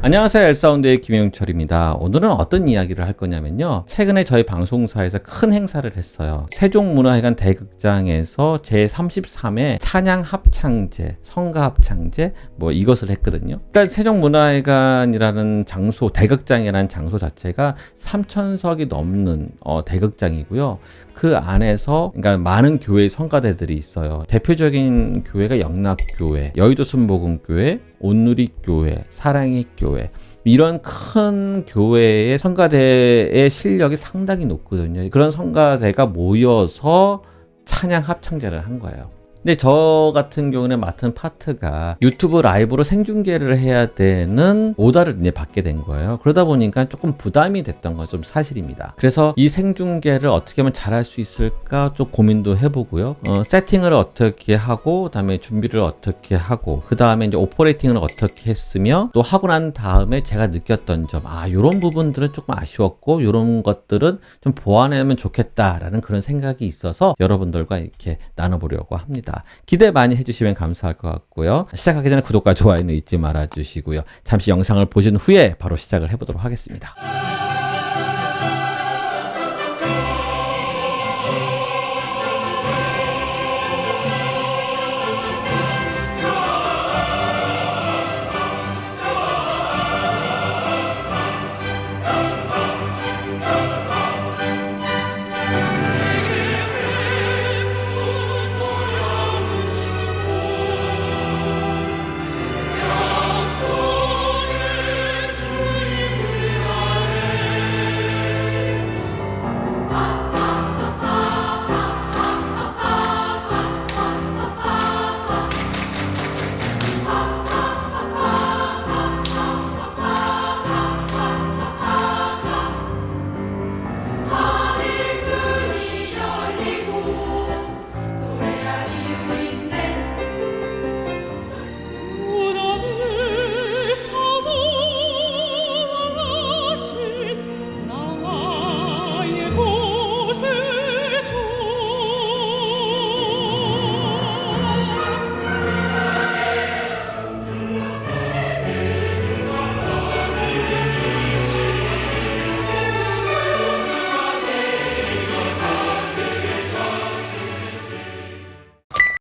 안녕하세요. 엘사운드의 김영철입니다. 오늘은 어떤 이야기를 할 거냐면요. 최근에 저희 방송사에서 큰 행사를 했어요. 세종문화회관 대극장에서 제33회 찬양합창제, 성가합창제 이것을 했거든요. 일단 세종문화회관이라는 장소, 대극장이라는 장소 자체가 3,000석이 넘는 대극장이고요. 그 안에서 그러니까 많은 교회의 성가대들이 있어요. 대표적인 교회가 영락교회, 여의도 순복음교회, 온누리교회, 사랑의 교회, 이런 큰 교회의 성가대의 실력이 상당히 높거든요. 그런 성가대가 모여서 찬양 합창제를 한 거예요. 근데 저 같은 경우는 맡은 파트가 유튜브 라이브로 생중계를 해야 되는 오더를 이제 받게 된 거예요. 그러다 보니까 조금 부담이 됐던 건 좀 사실입니다. 그래서 이 생중계를 어떻게 하면 잘할 수 있을까 좀 고민도 해보고요. 세팅을 어떻게 하고, 그다음에 준비를 어떻게 하고, 그 다음에 이제 오퍼레이팅을 어떻게 했으며, 또 하고 난 다음에 제가 느꼈던 점, 요런 부분들은 조금 아쉬웠고, 요런 것들은 좀 보완하면 좋겠다라는 그런 생각이 있어서 여러분들과 이렇게 나눠보려고 합니다. 기대 많이 해주시면 감사할 것 같고요. 시작하기 전에 구독과 좋아요는 잊지 말아 주시고요. 잠시 영상을 보신 후에 바로 시작을 해보도록 하겠습니다.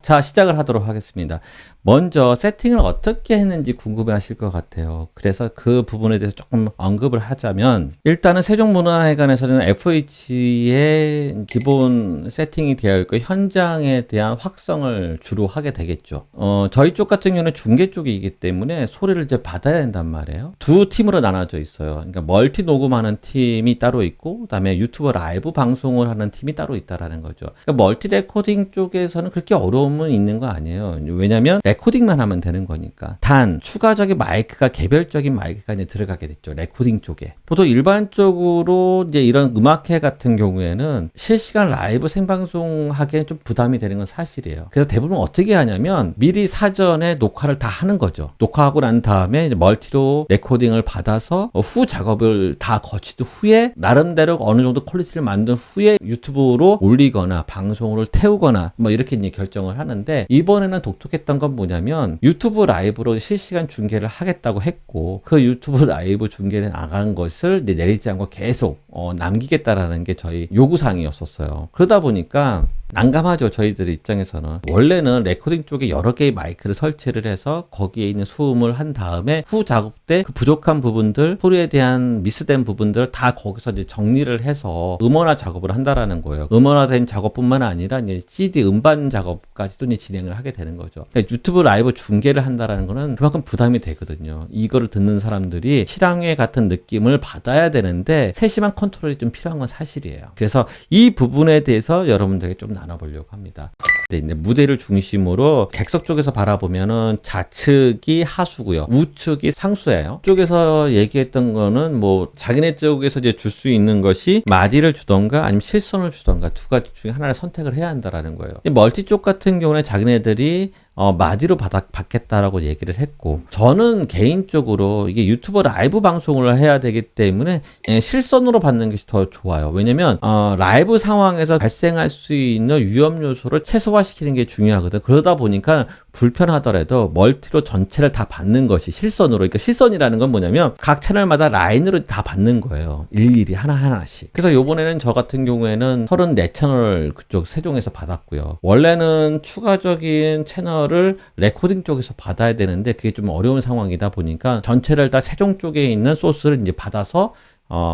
자, 시작을 하도록 하겠습니다. 먼저 세팅을 어떻게 했는지 궁금해 하실 것 같아요. 그래서 그 부분에 대해서 조금 언급을 하자면, 일단은 세종문화회관에서는 FH의 기본 세팅이 되어 있고 현장에 대한 확성을 주로 하게 되겠죠. 저희 쪽 같은 경우는 중계 쪽이기 때문에 소리를 이제 받아야 된단 말이에요. 두 팀으로 나눠져 있어요. 그러니까 멀티 녹음하는 팀이 따로 있고, 그다음에 유튜브 라이브 방송을 하는 팀이 따로 있다라는 거죠. 그러니까 멀티 레코딩 쪽에서는 그렇게 어려움은 있는 거 아니에요. 왜냐면 레코딩만 하면 되는 거니까. 단 추가적인 마이크가, 개별적인 마이크가 이제 들어가게 됐죠. 레코딩 쪽에. 보통 일반적으로 이제 이런 음악회 같은 경우에는 실시간 라이브 생방송 하기엔 좀 부담이 되는 건 사실이에요. 그래서 대부분 어떻게 하냐면 미리 사전에 녹화를 다 하는 거죠. 녹화하고 난 다음에 이제 멀티로 레코딩을 받아서 후 작업을 다 거친 후에 나름대로 어느 정도 퀄리티를 만든 후에 유튜브로 올리거나 방송을 태우거나 이렇게 이제 결정을 하는데, 이번에는 독특했던 건 뭐냐면 유튜브 라이브로 실시간 중계를 하겠다고 했고, 그 유튜브 라이브 중계에 나간 것을 내리지 않고 계속 남기겠다라는 게 저희 요구사항이었었어요. 그러다 보니까 난감하죠. 저희들 입장에서는. 원래는 레코딩 쪽에 여러 개의 마이크를 설치를 해서 거기에 있는 수음을 한 다음에 후 작업 때 그 부족한 부분들, 소리에 대한 미스된 부분들을 다 거기서 이제 정리를 해서 음원화 작업을 한다라는 거예요. 음원화된 작업뿐만 아니라 이제 CD 음반 작업까지도 이제 진행을 하게 되는 거죠. 그러니까 유튜브 라이브 중계를 한다라는 거는 그만큼 부담이 되거든요. 이거를 듣는 사람들이 실황회 같은 느낌을 받아야 되는데 세심한 컨트롤이 좀 필요한 건 사실이에요. 그래서 이 부분에 대해서 여러분들에게 좀 나눠보려고 합니다. 네, 무대를 중심으로 객석 쪽에서 바라보면은 좌측이 하수고요, 우측이 상수예요. 쪽에서 얘기했던 거는 자기네 쪽에서 이제 줄 수 있는 것이 마디를 주던가 아니면 실선을 주던가 두 가지 중에 하나를 선택을 해야 한다라는 거예요. 멀티 쪽 같은 경우는 자기네들이 마디로 받겠다라고 얘기를 했고, 저는 개인적으로 이게 유튜버 라이브 방송을 해야 되기 때문에 실선으로 받는 것이 더 좋아요. 왜냐면 라이브 상황에서 발생할 수 있는 위험 요소를 최소화시키는 게 중요하거든. 그러다 보니까 불편하더라도 멀티로 전체를 다 받는 것이 실선으로. 그러니까 실선이라는 건 뭐냐면 각 채널마다 라인으로 다 받는 거예요. 일일이 하나하나씩. 그래서 요번에는 저 같은 경우에는 34채널 그쪽 세종에서 받았고요. 원래는 추가적인 채널을 레코딩 쪽에서 받아야 되는데 그게 좀 어려운 상황이다 보니까 전체를 다 세종 쪽에 있는 소스를 이제 받아서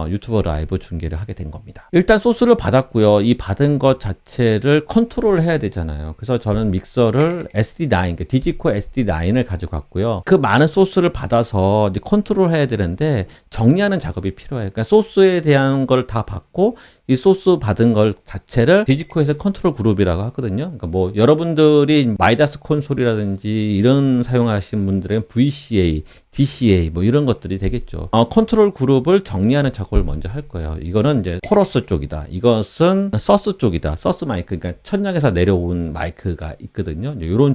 유튜버 라이브 중계를 하게 된 겁니다. 일단 소스를 받았고요. 이 받은 것 자체를 컨트롤 해야 되잖아요. 그래서 저는 믹서를 SD9, 그러니까 디지코 SD9을 가져갔고요. 그 많은 소스를 받아서 이제 컨트롤 해야 되는데 정리하는 작업이 필요해요. 그러니까 소스에 대한 걸 다 받고 이 소스 받은 걸 자체를 디지코에서 컨트롤 그룹이라고 하거든요. 그러니까 뭐 여러분들이 마이다스 콘솔이라든지 이런 사용하시는 분들은 VCA, DCA 뭐 이런 것들이 되겠죠. 컨트롤 그룹을 정리하는 작업을 먼저 할 거예요. 이거는 이제 코러스 쪽이다. 이것은 서스 쪽이다. 서스 마이크, 그러니까 천장에서 내려온 마이크가 있거든요.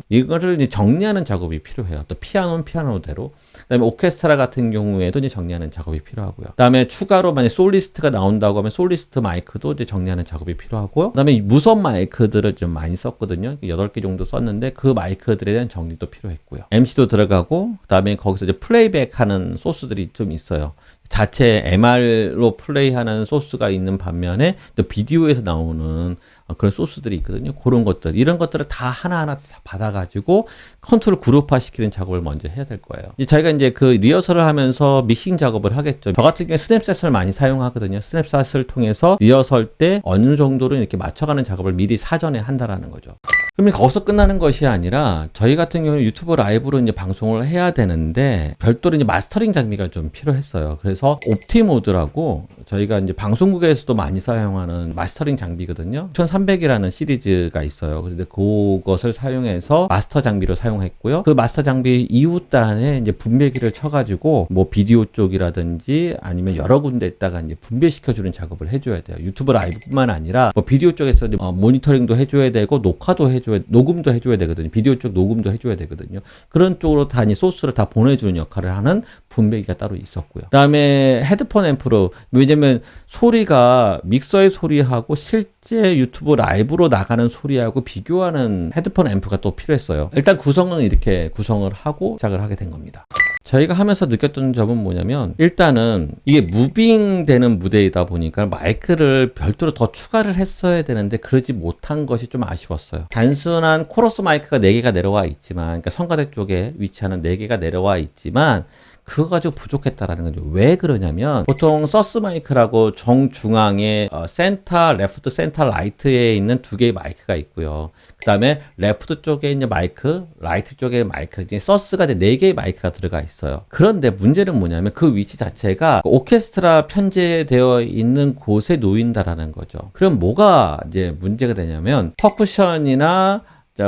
이거를 이제 정리하는 작업이 필요해요. 또 피아노는 피아노대로. 그다음에 오케스트라 같은 경우에도 이제 정리하는 작업이 필요하고요. 그다음에 추가로 만약 솔리스트가 나온다고 하면 솔리스트 마이크도 이제 정리하는 작업이 필요하고요. 그다음에 무선 마이크들을 좀 많이 썼거든요. 8개 정도 썼는데 그 마이크들에 대한 정리도 필요했고요. MC도 들어가고 그다음에 거기서 이제 플레이백 하는 소스들이 좀 있어요. 자체 MR로 플레이하는 소스가 있는 반면에 또 비디오에서 나오는 그런 소스들이 있거든요. 그런 것들, 이런 것들을 다 하나하나 받아가지고 컨트롤 그룹화 시키는 작업을 먼저 해야 될 거예요. 이제 저희가 이제 그 리허설을 하면서 믹싱 작업을 하겠죠. 저 같은 경우에 스냅셋을 많이 사용하거든요. 스냅셋을 통해서 리허설 때 어느 정도로 이렇게 맞춰가는 작업을 미리 사전에 한다라는 거죠. 그러면 거기서 끝나는 것이 아니라 저희 같은 경우는 유튜브 라이브로 이제 방송을 해야 되는데 별도로 이제 마스터링 장비가 좀 필요했어요. 그래서 옵티모드라고 저희가 이제 방송국에서도 많이 사용하는 마스터링 장비거든요. 1300이라는 시리즈가 있어요. 그런데 그것을 사용해서 마스터 장비로 사용했고요. 그 마스터 장비 이웃단에 이제 분배기를 쳐가지고 뭐 비디오 쪽이라든지 아니면 여러 군데에다가 이제 분배시켜주는 작업을 해줘야 돼요. 유튜브 라이브뿐만 아니라 뭐 비디오 쪽에서 이제 모니터링도 해줘야 되고 녹화도 해줘야, 녹음도 해줘야 되거든요. 비디오 쪽 녹음도 해줘야 되거든요. 그런 쪽으로 다 이 소스를 다 보내주는 역할을 하는 분배기가 따로 있었고요. 그다음에 헤드폰 앰프로, 왜냐면 소리가 믹서의 소리하고 실제 유튜브 라이브로 나가는 소리하고 비교하는 헤드폰 앰프가 또 필요했어요. 일단 구성은 이렇게 구성을 하고 시작을 하게 된 겁니다. 저희가 하면서 느꼈던 점은 뭐냐면, 일단은 이게 무빙 되는 무대이다 보니까 마이크를 별도로 더 추가를 했어야 되는데 그러지 못한 것이 좀 아쉬웠어요. 단순한 코러스 마이크가 4개가 내려와 있지만, 그러니까 성가대 쪽에 위치하는 4개가 내려와 있지만 그거 가지고 부족했다라는 거죠. 왜 그러냐면, 보통 서스 마이크라고 정중앙에 센터, 레프트, 센터, 라이트에 있는 2개의 마이크가 있고요. 그 다음에 레프트 쪽에 있는 마이크, 라이트 쪽에 마이크, 이제 서스가 4개의 마이크가 들어가 있어요. 그런데 문제는 뭐냐면 그 위치 자체가 오케스트라 편제되어 있는 곳에 놓인다라는 거죠. 그럼 뭐가 이제 문제가 되냐면, 퍼쿠션이나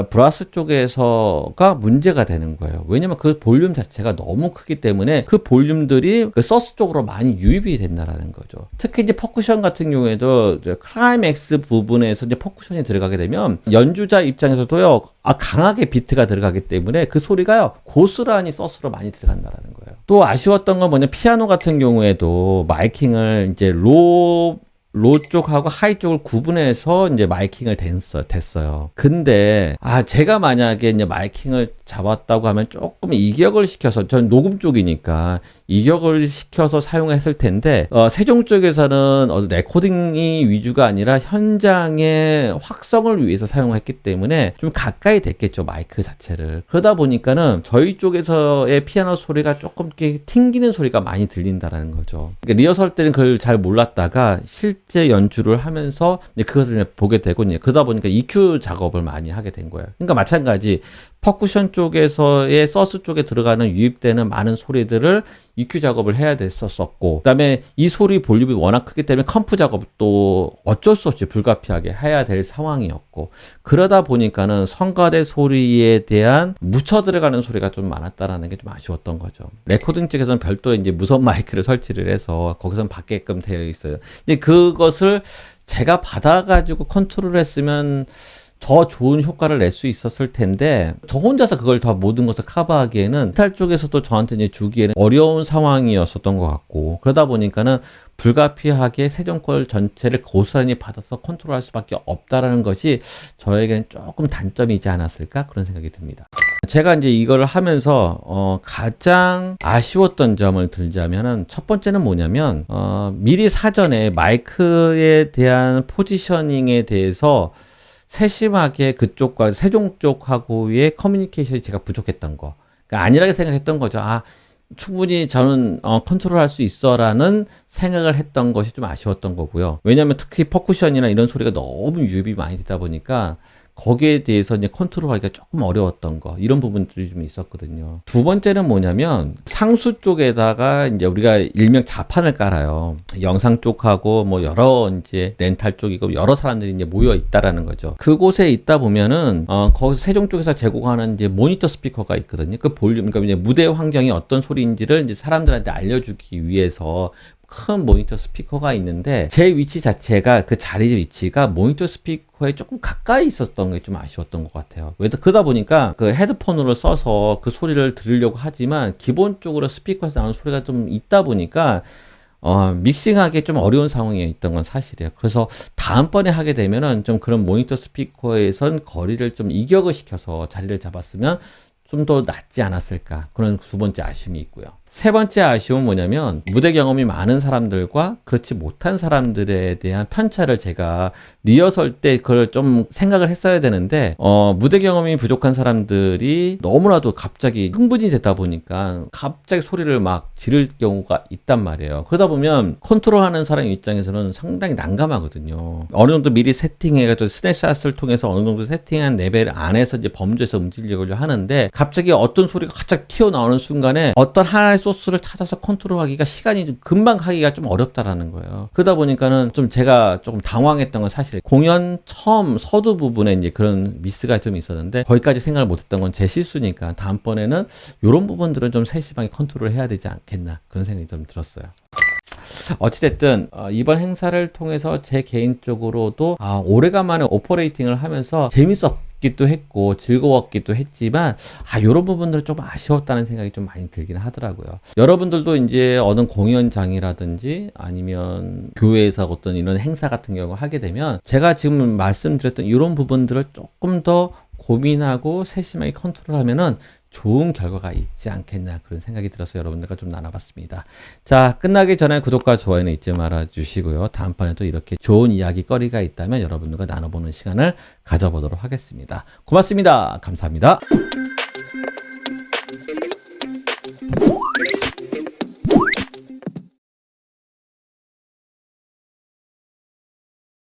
브라스 쪽에서가 문제가 되는 거예요. 왜냐면 그 볼륨 자체가 너무 크기 때문에 그 볼륨들이 그 서스 쪽으로 많이 유입이 된다라는 거죠. 특히 이제 퍼쿠션 같은 경우에도 클라이맥스 부분에서 이제 퍼쿠션이 들어가게 되면 연주자 입장에서도요, 강하게 비트가 들어가기 때문에 그 소리가요, 고스란히 서스로 많이 들어간다라는 거예요. 또 아쉬웠던 건 뭐냐, 피아노 같은 경우에도 마이킹을 이제 로 쪽하고 하이 쪽을 구분해서 이제 마이킹을 됐어요. 근데 제가 만약에 이제 마이킹을 잡았다고 하면 조금 이격을 시켜서, 전 녹음 쪽이니까 이격을 시켜서 사용했을 텐데, 세종 쪽에서는 레코딩이 위주가 아니라 현장의 확성을 위해서 사용했기 때문에 좀 가까이 됐겠죠, 마이크 자체를. 그러다 보니까는 저희 쪽에서의 피아노 소리가 조금 이렇게 튕기는 소리가 많이 들린다라는 거죠. 그러니까 리허설 때는 그걸 잘 몰랐다가 실제 연주를 하면서 이제 그것을 보게 되고, 이제 그러다 보니까 EQ 작업을 많이 하게 된 거예요. 그러니까 마찬가지 퍼쿠션 쪽에서의 서스 쪽에 들어가는 유입되는 많은 소리들을 EQ 작업을 해야 됐었고, 그 다음에 이 소리 볼륨이 워낙 크기 때문에 컴프 작업도 어쩔 수 없이 불가피하게 해야 될 상황이었고, 그러다 보니까는 성가대 소리에 대한 묻혀 들어가는 소리가 좀 많았다라는 게 좀 아쉬웠던 거죠. 레코딩 쪽에서는 별도의 이제 무선 마이크를 설치를 해서 거기서는 받게끔 되어 있어요. 이제 그것을 제가 받아가지고 컨트롤 했으면 더 좋은 효과를 낼 수 있었을 텐데 저 혼자서 그걸 다 모든 것을 커버하기에는 멘탈 쪽에서도 저한테 이제 주기에는 어려운 상황이었었던 것 같고, 그러다 보니까는 불가피하게 세종권 전체를 고스란히 받아서 컨트롤할 수밖에 없다라는 것이 저에게는 조금 단점이지 않았을까 그런 생각이 듭니다. 제가 이제 이걸 하면서 가장 아쉬웠던 점을 들자면은 첫 번째는 뭐냐면 미리 사전에 마이크에 대한 포지셔닝에 대해서 세심하게 그쪽과 세종 쪽하고의 커뮤니케이션이 제가 부족했던 거. 그러니까 안일하게 생각했던 거죠. 아, 충분히 저는 컨트롤할 수 있어라는 생각을 했던 것이 좀 아쉬웠던 거고요. 왜냐하면 특히 퍼쿠션이나 이런 소리가 너무 유입이 많이 되다 보니까 거기에 대해서 이제 컨트롤하기가 조금 어려웠던 거, 이런 부분들이 좀 있었거든요. 두 번째는 뭐냐면 상수 쪽에다가 이제 우리가 일명 자판을 깔아요. 영상 쪽하고 뭐 여러 이제 렌탈 쪽이고 여러 사람들이 이제 모여 있다라는 거죠. 그곳에 있다 보면은 거기서 세종 쪽에서 제공하는 이제 모니터 스피커가 있거든요. 그 볼륨, 그러니까 이제 무대 환경이 어떤 소리인지를 이제 사람들한테 알려주기 위해서 큰 모니터 스피커가 있는데 제 위치 자체가 그 자리 위치가 모니터 스피커에 조금 가까이 있었던 게 좀 아쉬웠던 것 같아요. 왜 그러다 보니까 그 헤드폰으로 써서 그 소리를 들으려고 하지만 기본적으로 스피커에서 나오는 소리가 좀 있다 보니까 믹싱하기 좀 어려운 상황에 있던 건 사실이에요. 그래서 다음번에 하게 되면은 좀 그런 모니터 스피커에선 거리를 좀 이격을 시켜서 자리를 잡았으면 좀 더 낫지 않았을까, 그런 두 번째 아쉬움이 있고요. 세 번째 아쉬움은 뭐냐면 무대 경험이 많은 사람들과 그렇지 못한 사람들에 대한 편차를 제가 리허설 때 그걸 좀 생각을 했어야 되는데 무대 경험이 부족한 사람들이 너무나도 갑자기 흥분이 되다 보니까 갑자기 소리를 막 지를 경우가 있단 말이에요. 그러다 보면 컨트롤하는 사람 입장에서는 상당히 난감하거든요. 어느 정도 미리 세팅해가지고 스냅샷을 통해서 어느 정도 세팅한 레벨 안에서 이제 범주에서 움직이려고 하는데 갑자기 어떤 소리가 갑자기 튀어나오는 순간에 어떤 하나의 소스를 찾아서 컨트롤하기가 시간이 좀 금방 하기가 좀 어렵다라는 거예요. 그러다 보니까는 좀 제가 조금 당황했던 건 사실 공연 처음 서두 부분에 이제 그런 미스가 좀 있었는데 거기까지 생각을 못했던 건 제 실수니까 다음번에는 이런 부분들은 좀 세심하게 컨트롤 해야 되지 않겠나 그런 생각이 좀 들었어요. 어찌됐든 이번 행사를 통해서 제 개인적으로도 오래간만에 오퍼레이팅을 하면서 재밌었기도 했고 즐거웠기도 했지만 이런 부분들은 좀 아쉬웠다는 생각이 좀 많이 들긴 하더라고요. 여러분들도 이제 어느 공연장이라든지 아니면 교회에서 어떤 이런 행사 같은 경우 하게 되면 제가 지금 말씀드렸던 이런 부분들을 조금 더 고민하고 세심하게 컨트롤하면은 좋은 결과가 있지 않겠나 그런 생각이 들어서 여러분들과 좀 나눠봤습니다. 자, 끝나기 전에 구독과 좋아요는 잊지 말아 주시고요. 다음번에도 이렇게 좋은 이야기거리가 있다면 여러분들과 나눠보는 시간을 가져보도록 하겠습니다. 고맙습니다. 감사합니다.